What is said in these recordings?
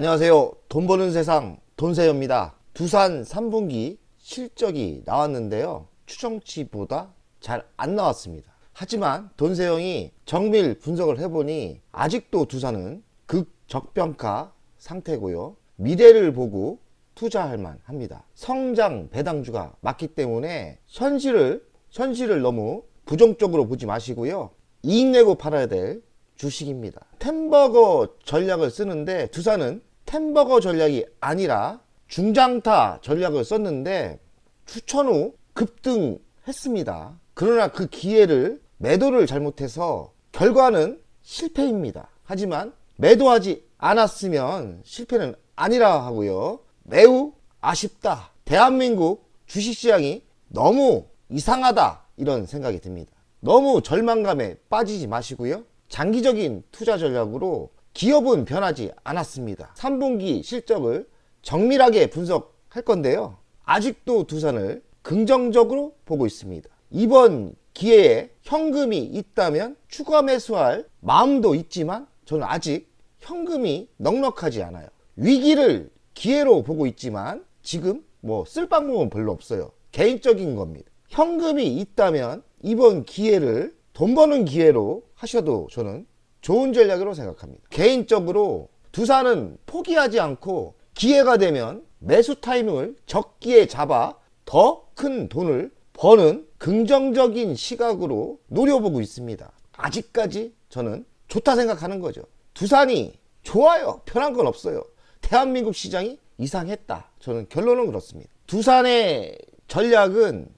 안녕하세요. 돈 버는 세상 돈세요입니다. 두산 3분기 실적이 나왔는데요. 추정치보다 잘 안 나왔습니다. 하지만 돈세영이 정밀 분석을 해보니 아직도 두산은 극저평가 상태고요. 미래를 보고 투자할 만합니다. 성장 배당주가 맞기 때문에 현실을 너무 부정적으로 보지 마시고요. 이익 내고 팔아야 될 주식입니다. 템버거 전략을 쓰는데 두산은 템버거 전략이 아니라 중장타 전략을 썼는데 추천 후 급등했습니다. 그러나 그 기회를 매도를 잘못해서 결과는 실패입니다. 하지만 매도하지 않았으면 실패는 아니라 하고요. 매우 아쉽다. 대한민국 주식시장이 너무 이상하다 이런 생각이 듭니다. 너무 절망감에 빠지지 마시고요. 장기적인 투자 전략으로 기업은 변하지 않았습니다. 3분기 실적을 정밀하게 분석할 건데요. 아직도 두산을 긍정적으로 보고 있습니다. 이번 기회에 현금이 있다면 추가 매수할 마음도 있지만 저는 아직 현금이 넉넉하지 않아요. 위기를 기회로 보고 있지만 지금 쓸 방법은 별로 없어요. 개인적인 겁니다. 현금이 있다면 이번 기회를 돈 버는 기회로 하셔도 저는 좋은 전략으로 생각합니다. 개인적으로 두산은 포기하지 않고 기회가 되면 매수 타이밍을 적기에 잡아 더 큰 돈을 버는 긍정적인 시각으로 노려보고 있습니다. 아직까지 저는 좋다 생각하는 거죠. 두산이 좋아요. 편한 건 없어요. 대한민국 시장이 이상했다. 저는 결론은 그렇습니다. 두산의 전략은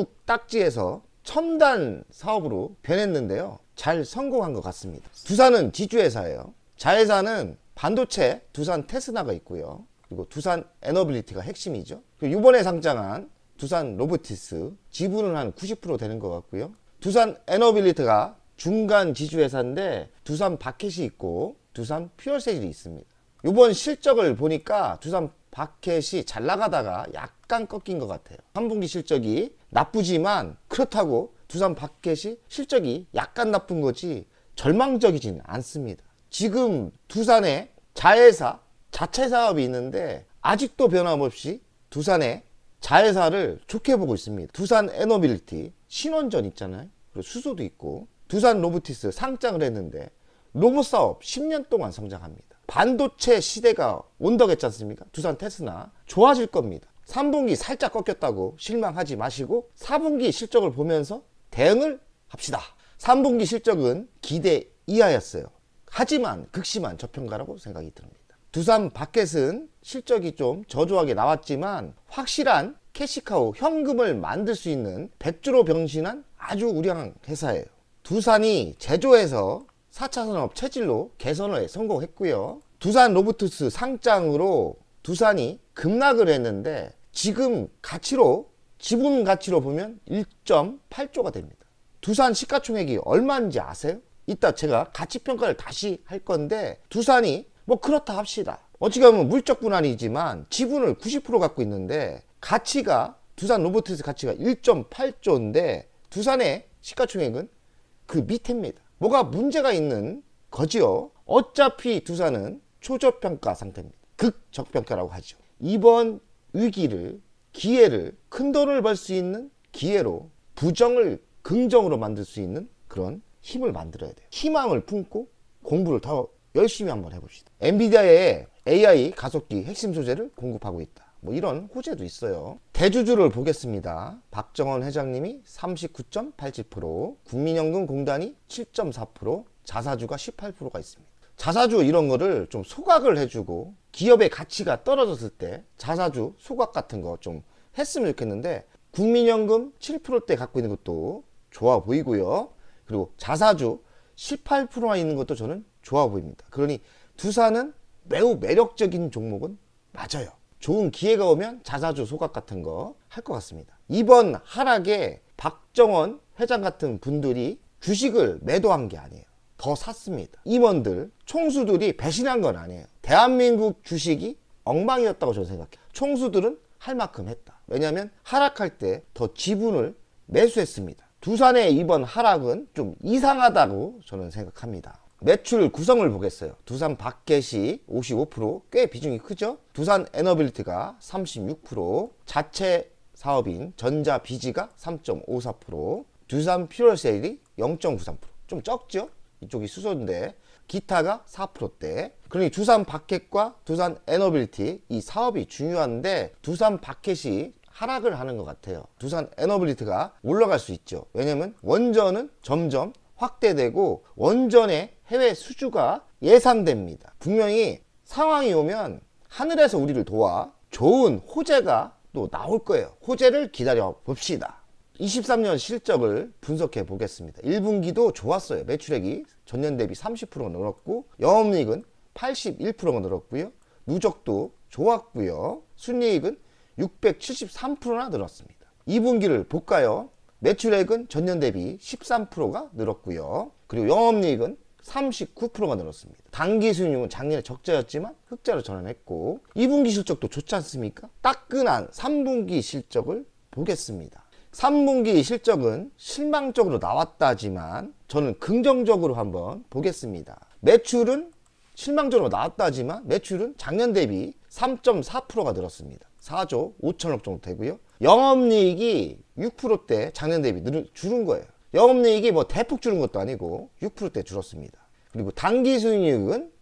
굴뚝딱지에서 첨단 사업으로 변했는데요. 잘 성공한 것 같습니다. 두산은 지주회사예요. 자회사는 반도체 두산 테스나가 있고요. 그리고 두산 에너빌리티가 핵심이죠. 그리고 이번에 상장한 두산 로보티스 지분은 한 90% 되는 것 같고요. 두산 에너빌리티가 중간 지주회사인데 두산 바켓이 있고 두산 퓨얼셀이 있습니다. 이번 실적을 보니까 두산 바켓이 잘 나가다가 약간 꺾인 것 같아요. 3분기 실적이 나쁘지만 그렇다고 두산 바켓이 실적이 약간 나쁜 거지 절망적이진 않습니다. 지금 두산에 자회사, 자체 사업이 있는데 아직도 변함없이 두산의 자회사를 좋게 보고 있습니다. 두산 에너빌리티 신원전 있잖아요. 그리고 수소도 있고 두산 로보티스 상장을 했는데 로봇 사업 10년 동안 성장합니다. 반도체 시대가 온다고 했지 않습니까? 두산 테스나 좋아질 겁니다. 3분기 살짝 꺾였다고 실망하지 마시고 4분기 실적을 보면서 대응을 합시다. 3분기 실적은 기대 이하였어요. 하지만 극심한 저평가라고 생각이 듭니다. 두산 바켓은 실적이 좀 저조하게 나왔지만 확실한 캐시카우 현금을 만들 수 있는 백주로 병신한 아주 우량한 회사예요. 두산이 제조해서 4차 산업 체질로 개선에 성공했고요. 두산 로보티스 상장으로 두산이 급락을 했는데 지금 가치로 지분 가치로 보면 1.8조가 됩니다. 두산 시가총액이 얼마인지 아세요? 이따 제가 가치평가를 다시 할 건데 두산이 그렇다 합시다. 어찌 보면 물적 분할이지만 지분을 90% 갖고 있는데 가치가 두산 로보티스 가치가 1.8조인데 두산의 시가총액은 그 밑입니다. 뭐가 문제가 있는 거지요. 어차피 두산은 초저평가 상태입니다. 극저평가라고 하죠. 이번 위기를 기회를 큰 돈을 벌 수 있는 기회로 부정을 긍정으로 만들 수 있는 그런 힘을 만들어야 돼요. 희망을 품고 공부를 더 열심히 한번 해봅시다. 엔비디아의 AI 가속기 핵심 소재를 공급하고 있다. 이런 호재도 있어요. 대주주를 보겠습니다. 박정원 회장님이 39.87%, 국민연금공단이 7.4%, 자사주가 18%가 있습니다. 자사주 이런 거를 좀 소각을 해주고 기업의 가치가 떨어졌을 때 자사주 소각 같은 거 좀 했으면 좋겠는데 국민연금 7%대 갖고 있는 것도 좋아 보이고요. 그리고 자사주 18%나 있는 것도 저는 좋아 보입니다. 그러니 두산은 매우 매력적인 종목은 맞아요. 좋은 기회가 오면 자사주 소각 같은 거 할 것 같습니다. 이번 하락에 박정원 회장 같은 분들이 주식을 매도한 게 아니에요. 더 샀습니다. 임원들, 총수들이 배신한 건 아니에요. 대한민국 주식이 엉망이었다고 저는 생각해요. 총수들은 할 만큼 했다. 왜냐하면 하락할 때 더 지분을 매수했습니다. 두산의 이번 하락은 좀 이상하다고 저는 생각합니다. 매출 구성을 보겠어요. 두산 바켓이 55%, 꽤 비중이 크죠. 두산 에너빌리티가 36%, 자체 사업인 전자비지가 3.54%, 두산 퓨얼세일이 0.93%, 좀 적죠. 이쪽이 수소인데 기타가 4%대. 그러니 두산 바켓과 두산 에너빌리티 이 사업이 중요한데 두산 바켓이 하락을 하는 것 같아요. 두산 에너빌리티가 올라갈 수 있죠. 왜냐면 원전은 점점 확대되고 원전의 해외 수주가 예상됩니다. 분명히 상황이 오면 하늘에서 우리를 도와 좋은 호재가 또 나올 거예요. 호재를 기다려 봅시다. 23년 실적을 분석해 보겠습니다. 1분기도 좋았어요. 매출액이 전년 대비 30%가 늘었고 영업이익은 81%가 늘었고요. 누적도 좋았고요. 순이익은 673%나 늘었습니다. 2분기를 볼까요? 매출액은 전년 대비 13%가 늘었고요. 그리고 영업이익은 39%가 늘었습니다. 당기순이익은 작년에 적자였지만 흑자로 전환했고 2분기 실적도 좋지 않습니까? 따끈한 3분기 실적을 보겠습니다. 3분기 실적은 실망적으로 나왔다지만 저는 긍정적으로 한번 보겠습니다. 매출은 실망적으로 나왔다지만 매출은 작년 대비 3.4%가 늘었습니다. 4조 5천억 정도 되고요. 영업이익이 6%대 작년 대비 줄은 거예요. 영업이익이 뭐 대폭 줄은 것도 아니고 6%대 줄었습니다. 그리고 당기순이익은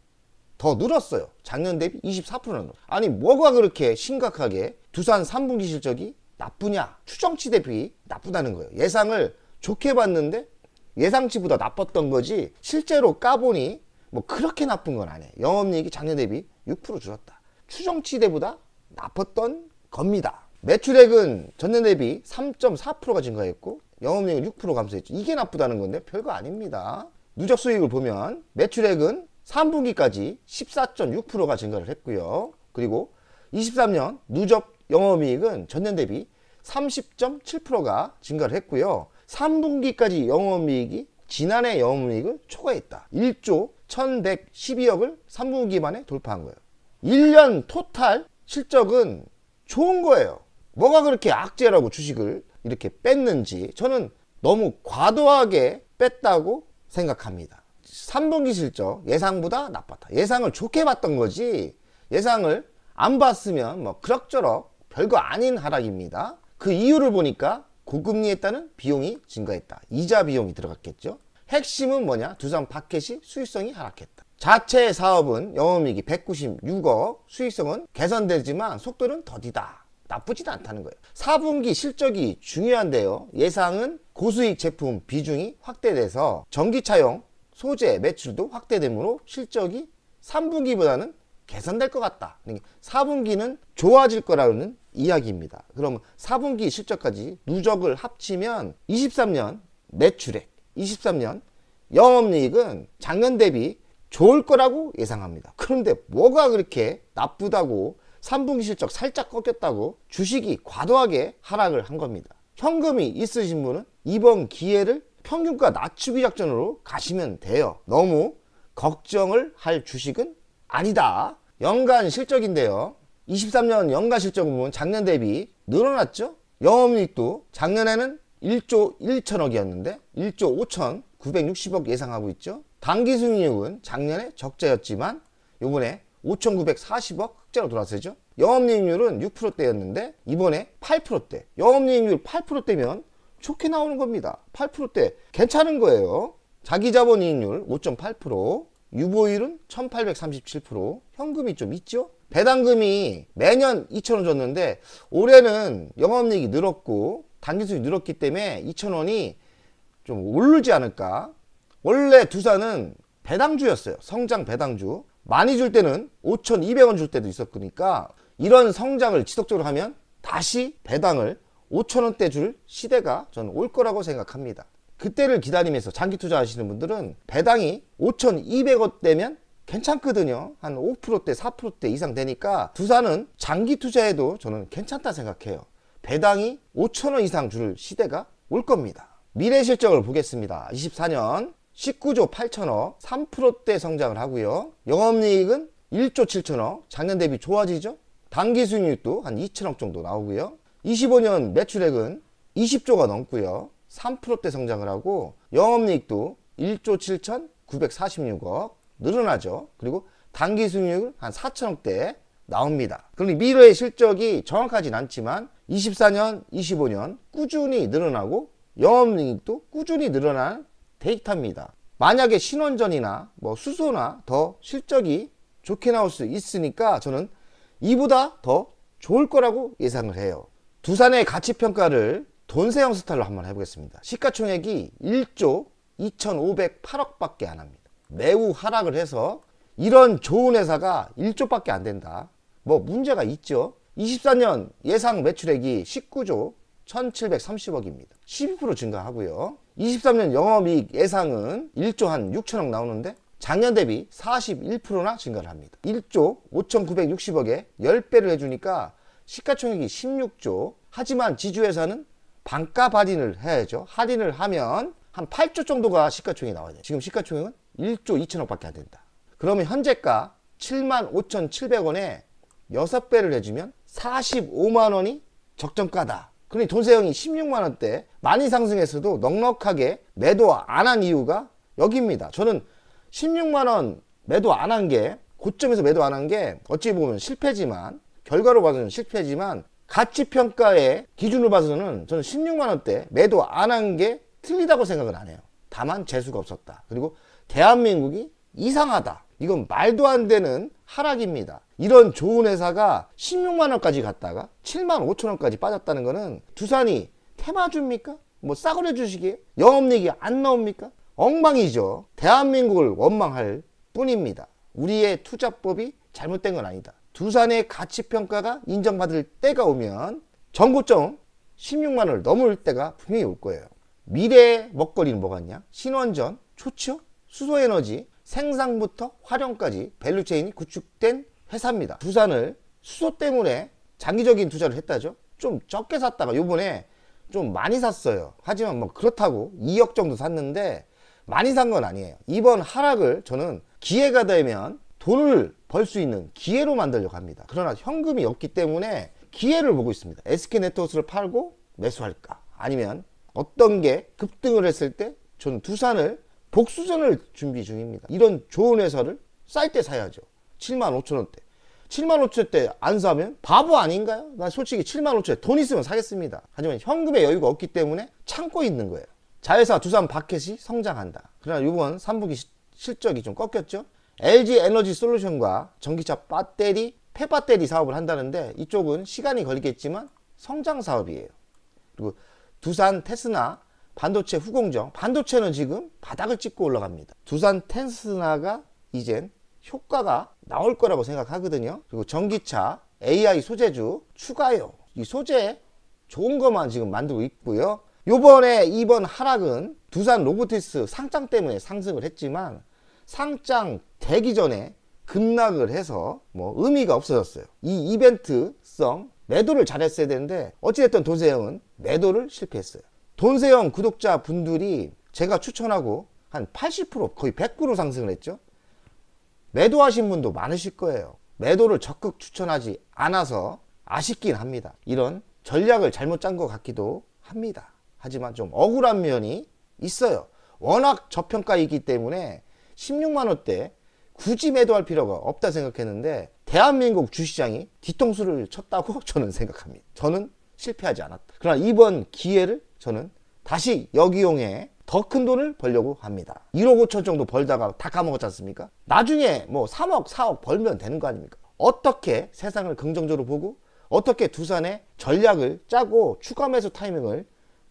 더 늘었어요. 작년 대비 24%나 늘었어요. 아니 뭐가 그렇게 심각하게 두산 3분기 실적이 나쁘냐? 추정치 대비 나쁘다는 거예요. 예상을 좋게 봤는데 예상치보다 나빴던 거지 실제로 까보니 뭐 그렇게 나쁜 건 아니에요. 영업이익이 작년 대비 6% 줄었다. 추정치대보다 나빴던 겁니다. 매출액은 전년 대비 3.4%가 증가했고 영업이익은 6% 감소했죠. 이게 나쁘다는 건데 별거 아닙니다. 누적 수익을 보면 매출액은 3분기까지 14.6%가 증가를 했고요. 그리고 23년 누적 영업이익은 전년 대비 30.7%가 증가를 했고요. 3분기까지 영업이익이 지난해 영업이익을 초과했다. 1조 1112억을 3분기 만에 돌파한 거예요. 1년 토탈 실적은 좋은 거예요. 뭐가 그렇게 악재라고 주식을 이렇게 뺐는지 저는 너무 과도하게 뺐다고 생각합니다. 3분기 실적 예상보다 나빴다. 예상을 좋게 봤던 거지 예상을 안 봤으면 뭐 그럭저럭 별거 아닌 하락입니다. 그 이유를 보니까 고금리에 따른 비용이 증가했다. 이자 비용이 들어갔겠죠. 핵심은 뭐냐? 두산 바켓이 수익성이 하락했다. 자체 사업은 영업이익이 196억, 수익성은 개선되지만 속도는 더디다. 나쁘지도 않다는 거예요. 4분기 실적이 중요한데요. 예상은 고수익 제품 비중이 확대돼서 전기차용 소재 매출도 확대되므로 실적이 3분기보다는 개선될 것 같다. 4분기는 좋아질 거라는 이야기입니다. 그러면 4분기 실적까지 누적을 합치면 23년 매출액, 23년 영업이익은 작년 대비 좋을 거라고 예상합니다. 그런데 뭐가 그렇게 나쁘다고 3분기 실적 살짝 꺾였다고 주식이 과도하게 하락을 한 겁니다. 현금이 있으신 분은 이번 기회를 평균가 낮추기 작전으로 가시면 돼요. 너무 걱정을 할 주식은 아니다. 연간 실적인데요. 23년 연간 실적을 보면 작년 대비 늘어났죠. 영업이익도 작년에는 1조 1천억이었는데 1조 5천 960억 예상하고 있죠. 당기순이익은 작년에 적자였지만 이번에 5,940억 흑자로 돌아서죠. 영업이익률은 6%대였는데 이번에 8%대. 영업이익률 8%대면 좋게 나오는 겁니다. 8%대 괜찮은 거예요. 자기자본이익률 5.8%, 유보율은 1837%, 현금이 좀 있죠. 배당금이 매년 2,000원 줬는데 올해는 영업이익이 늘었고 당기순이 늘었기 때문에 2,000원이 좀 오르지 않을까. 원래 두산은 배당주였어요. 성장 배당주. 많이 줄 때는 5,200원 줄 때도 있었으니까 이런 성장을 지속적으로 하면 다시 배당을 5,000원대 줄 시대가 저는 올 거라고 생각합니다. 그때를 기다리면서 장기 투자하시는 분들은 배당이 5,200원대면 괜찮거든요. 한 5%대 4%대 이상 되니까 두산은 장기 투자해도 저는 괜찮다 생각해요. 배당이 5,000원 이상 줄 시대가 올 겁니다. 미래 실적을 보겠습니다. 24년 19조 8천억 3%대 성장을 하고요. 영업이익은 1조 7천억 작년 대비 좋아지죠. 당기순이익도 한 2천억 정도 나오고요. 25년 매출액은 20조가 넘고요. 3%대 성장을 하고 영업이익도 1조 7천 946억 늘어나죠. 그리고 당기 수익률 한 4천억대 나옵니다. 그러니 미래의 실적이 정확하진 않지만 24년, 25년 꾸준히 늘어나고 영업이익도 꾸준히 늘어난 데이터입니다. 만약에 신원전이나 뭐 수소나 더 실적이 좋게 나올 수 있으니까 저는 이보다 더 좋을 거라고 예상을 해요. 두산의 가치평가를 돈세형 스타일로 한번 해보겠습니다. 시가총액이 1조 2,508억 밖에 안 합니다. 매우 하락을 해서 이런 좋은 회사가 1조밖에 안 된다. 뭐 문제가 있죠. 24년 예상 매출액이 19조 1,730억입니다. 12% 증가하고요. 23년 영업이익 예상은 1조 한 6천억 나오는데 작년 대비 41%나 증가를 합니다. 1조 5,960억에 10배를 해주니까 시가총액이 16조. 하지만 지주회사는 반값 할인을 해야죠. 할인을 하면 한 8조 정도가 시가총액이 나와야 돼요. 지금 시가총액은 1조 2천억 밖에 안 된다. 그러면 현재가 75,700원에 6배를 해주면 45만원이 적정가다. 그러니 돈세형이 16만원대 많이 상승했어도 넉넉하게 매도 안 한 이유가 여기입니다. 저는 16만원 매도 안 한 게, 고점에서 매도 안 한 게 어찌 보면 실패지만, 결과로 봐서는 실패지만 가치평가의 기준으로 봐서는 저는 16만원대 매도 안 한 게 틀리다고 생각은 안 해요. 다만 재수가 없었다. 그리고 대한민국이 이상하다. 이건 말도 안 되는 하락입니다. 이런 좋은 회사가 16만원까지 갔다가 7만 5천원까지 빠졌다는 거는 두산이 테마주입니까? 뭐 싸구려 주식이에요? 영업이익이 안 나옵니까? 엉망이죠. 대한민국을 원망할 뿐입니다. 우리의 투자법이 잘못된 건 아니다. 두산의 가치평가가 인정받을 때가 오면 전고점 16만원을 넘을 때가 분명히 올 거예요. 미래의 먹거리는 뭐가 있냐? 신원전, 좋죠? 수소에너지, 생산부터 활용까지 밸류체인이 구축된 회사입니다. 두산을 수소 때문에 장기적인 투자를 했다죠. 좀 적게 샀다가 요번에 좀 많이 샀어요. 하지만 뭐 그렇다고 2억 정도 샀는데 많이 산 건 아니에요. 이번 하락을 저는 기회가 되면 돈을 벌 수 있는 기회로 만들려고 합니다. 그러나 현금이 없기 때문에 기회를 보고 있습니다. SK네트워크를 팔고 매수할까? 아니면 어떤 게 급등을 했을 때 저는 두산을 복수전을 준비 중입니다. 이런 좋은 회사를 쌀 때 사야죠. 7만 5천원대. 7만 5천원대 안 사면 바보 아닌가요? 난 솔직히 7만 5천원대 돈 있으면 사겠습니다. 하지만 현금의 여유가 없기 때문에 참고 있는 거예요. 자회사 두산 바켓이 성장한다. 그러나 이번 3분기 실적이 좀 꺾였죠. LG 에너지 솔루션과 전기차 배터리, 폐배터리 사업을 한다는데 이쪽은 시간이 걸리겠지만 성장 사업이에요. 그리고 두산 테스나 반도체 후공정, 반도체는 지금 바닥을 찍고 올라갑니다. 두산 테스나가 이젠 효과가 나올 거라고 생각하거든요. 그리고 전기차, AI 소재주 추가요. 이 소재 좋은 것만 지금 만들고 있고요. 요번에 이번 하락은 두산 로보티스 상장 때문에 상승을 했지만 상장 되기 전에 급락을 해서 뭐 의미가 없어졌어요. 이 이벤트성 매도를 잘했어야 되는데 어찌됐든 돈세형은 매도를 실패했어요. 돈세형 구독자 분들이 제가 추천하고 한 80% 거의 100% 상승을 했죠. 매도하신 분도 많으실 거예요. 매도를 적극 추천하지 않아서 아쉽긴 합니다. 이런 전략을 잘못 짠 것 같기도 합니다. 하지만 좀 억울한 면이 있어요. 워낙 저평가이기 때문에 16만원대 굳이 매도할 필요가 없다 생각했는데 대한민국 주시장이 뒤통수를 쳤다고 저는 생각합니다. 저는 실패하지 않았다. 그러나 이번 기회를 저는 다시 역이용해 더 큰 돈을 벌려고 합니다. 1억 5천 정도 벌다가 다 까먹었지 않습니까? 나중에 뭐 3억 4억 벌면 되는 거 아닙니까? 어떻게 세상을 긍정적으로 보고 어떻게 두산의 전략을 짜고 추가 매수 타이밍을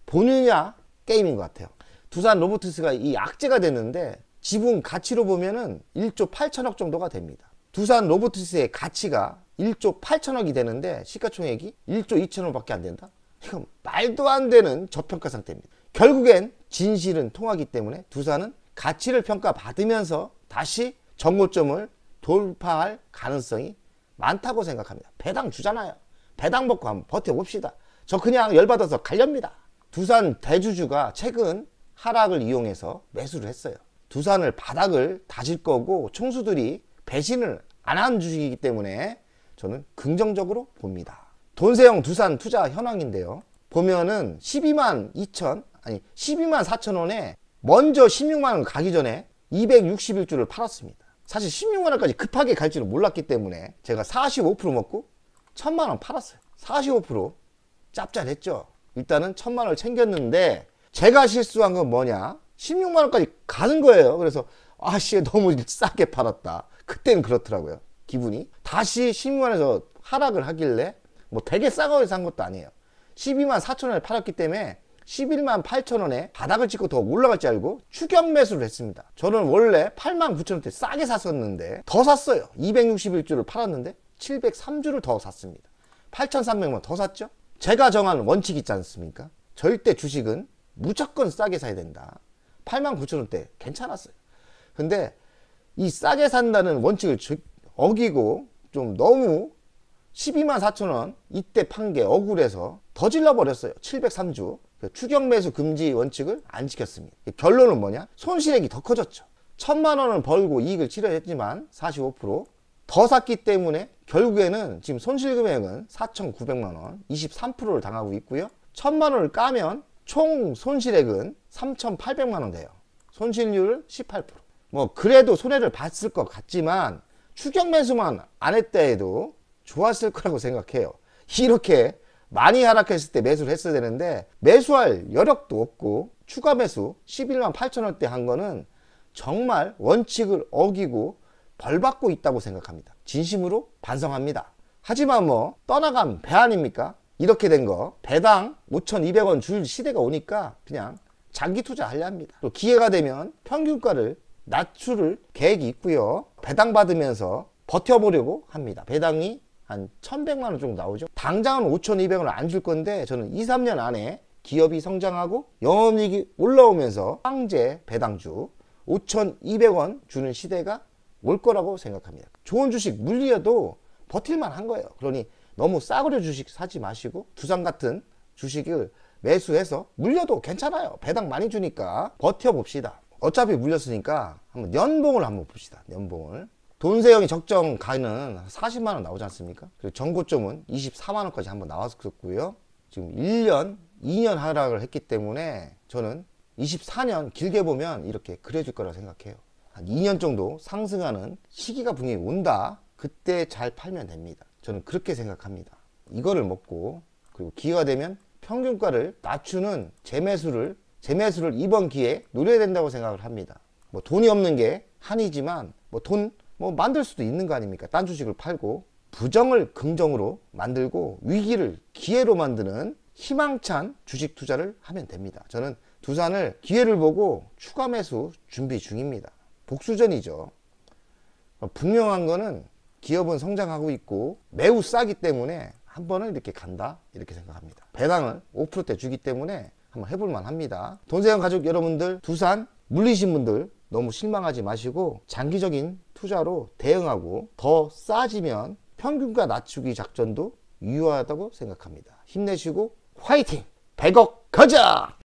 보느냐 게임인 것 같아요. 두산 로보티스가 이 악재가 됐는데 지분 가치로 보면은 1조 8천억 정도가 됩니다. 두산 로보티스의 가치가 1조 8천억이 되는데 시가총액이 1조 2천억 밖에 안 된다? 이건 말도 안 되는 저평가 상태입니다. 결국엔 진실은 통하기 때문에 두산은 가치를 평가받으면서 다시 정고점을 돌파할 가능성이 많다고 생각합니다. 배당 주잖아요. 배당 먹고 한번 버텨봅시다. 저 그냥 열받아서 갈렵니다. 두산 대주주가 최근 하락을 이용해서 매수를 했어요. 두산을 바닥을 다질 거고 총수들이 배신을 안 한 주식이기 때문에 저는 긍정적으로 봅니다. 돈세형 두산 투자 현황인데요. 보면은 12만 4천 원에 먼저 16만 원 가기 전에 261주를 팔았습니다. 사실 16만원까지 급하게 갈지는 몰랐기 때문에 제가 45% 먹고 1000만원 팔았어요. 45% 짭짤했죠. 일단은 1000만원을 챙겼는데 제가 실수한 건 뭐냐, 16만원까지 가는 거예요. 그래서 아씨 너무 싸게 팔았다. 그때는 그렇더라고요. 기분이 다시 16만원에서 하락을 하길래 뭐 되게 싸게 산 것도 아니에요. 12만 4천원에 팔았기 때문에 11만 8천원에 바닥을 찍고 더 올라갈 줄 알고 추격 매수를 했습니다. 저는 원래 8만 9천원대 싸게 샀었는데 더 샀어요. 261주를 팔았는데 703주를 더 샀습니다. 8,300만 더 샀죠. 제가 정한 원칙 있지 않습니까? 절대 주식은 무조건 싸게 사야 된다. 8만 9천원대 괜찮았어요. 근데 이 싸게 산다는 원칙을 어기고 좀 너무 12만 4천원 이때 판 게 억울해서 더 질러버렸어요. 703주 추격 매수 금지 원칙을 안 지켰습니다. 결론은 뭐냐, 손실액이 더 커졌죠. 1000만원을 벌고 이익을 치러냈지만 45%더 샀기 때문에 결국에는 지금 손실 금액은 4,900만원 23%를 당하고 있고요. 1000만원을 까면 총 손실액은 3,800만원 돼요. 손실률 18%. 뭐 그래도 손해를 봤을 것 같지만 추격 매수만 안 했다 해도 좋았을 거라고 생각해요. 이렇게 많이 하락했을 때 매수를 했어야 되는데 매수할 여력도 없고 추가 매수 11만 8천원대 한 거는 정말 원칙을 어기고 벌 받고 있다고 생각합니다. 진심으로 반성합니다. 하지만 뭐 떠나간 배 아닙니까? 이렇게 된 거 배당 5,200원 줄 시대가 오니까 그냥 장기 투자 하려 합니다. 또 기회가 되면 평균가를 낮출 계획이 있고요. 배당 받으면서 버텨보려고 합니다. 배당이 한 1,100만원 정도 나오죠. 당장은 5,200원을 안 줄 건데 저는 2, 3년 안에 기업이 성장하고 영업이익이 올라오면서 황제 배당주 5,200원 주는 시대가 올 거라고 생각합니다. 좋은 주식 물려도 버틸만 한 거예요. 그러니 너무 싸구려 주식 사지 마시고 두산 같은 주식을 매수해서 물려도 괜찮아요. 배당 많이 주니까 버텨봅시다. 어차피 물렸으니까 한번 연봉을 한번 봅시다. 연봉을. 돈세형이 적정 가는 40만원 나오지 않습니까? 그리고 전고점은 24만원까지 한번 나왔었고요. 지금 1년, 2년 하락을 했기 때문에 저는 24년 길게 보면 이렇게 그려질 거라 생각해요. 한 2년 정도 상승하는 시기가 분명히 온다. 그때 잘 팔면 됩니다. 저는 그렇게 생각합니다. 이거를 먹고 그리고 기회가 되면 평균가를 낮추는 재매수를 이번 기회에 노려야 된다고 생각을 합니다. 뭐 돈이 없는 게 한이지만 돈 만들 수도 있는 거 아닙니까? 딴 주식을 팔고 부정을 긍정으로 만들고 위기를 기회로 만드는 희망찬 주식 투자를 하면 됩니다. 저는 두산을 기회를 보고 추가 매수 준비 중입니다. 복수전이죠. 분명한 거는 기업은 성장하고 있고 매우 싸기 때문에 한 번은 이렇게 간다 이렇게 생각합니다. 배당을 5%대 주기 때문에 한번 해볼만 합니다. 돈세형 가족 여러분들, 두산 물리신 분들 너무 실망하지 마시고 장기적인 투자로 대응하고 더 싸지면 평균가 낮추기 작전도 유효하다고 생각합니다. 힘내시고 화이팅! 100억 가자!